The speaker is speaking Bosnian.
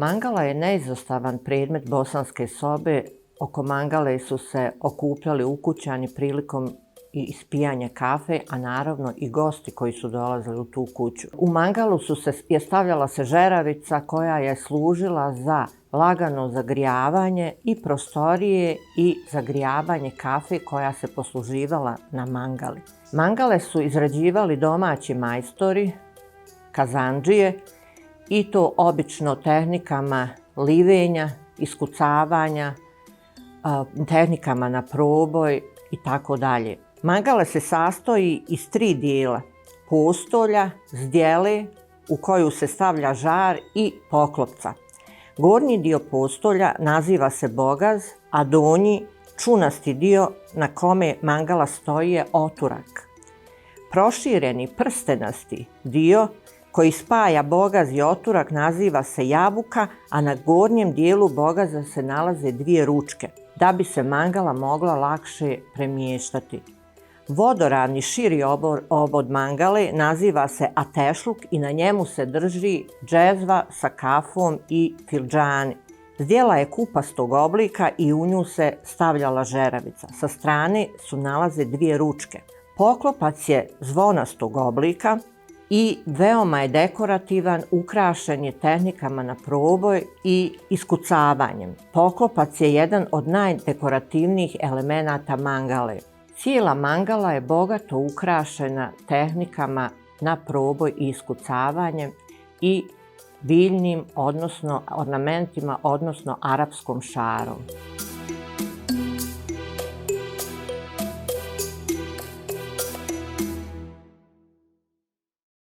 Mangala je neizostavan predmet bosanske sobe. Oko mangale su se okupljali ukućani prilikom ispijanja kafe, a naravno i gosti koji su dolazili u tu kuću. U mangalu je stavljala se žeravica koja je služila za lagano zagrijavanje i prostorije i zagrijavanje kafe koja se posluživala na mangali. Mangale su izrađivali domaći majstori, kazandžije, i to obično tehnikama livenja, iskucavanja, tehnikama na proboj i tako dalje. Mangala se sastoji iz 3 dijela: postolja, zdjele u koju se stavlja žar i poklopca. Gornji dio postolja naziva se bogaz, a donji, čunasti dio na kome mangala stoji, je oturak. Prošireni prstenasti dio koji spaja bogaz i oturak naziva se jabuka, a na gornjem dijelu bogaza se nalaze 2 ručke, da bi se mangala mogla lakše premještati. Vodoravni širi obod mangale naziva se atešluk i na njemu se drži džezva sa kafom i fildžani. Zdjela je kupastog oblika i u nju se stavljala žeravica. Sa strane su nalaze 2 ručke. Poklopac je zvonastog oblika i veoma je dekorativan, ukrašen je tehnikama na proboj i iskucavanjem. Poklopac je jedan od najdekorativnijih elemenata mangale. Cijela mangala je bogato ukrašena tehnikama na proboj i iskucavanjem i biljnim, odnosno ornamentima, odnosno arapskom šarom.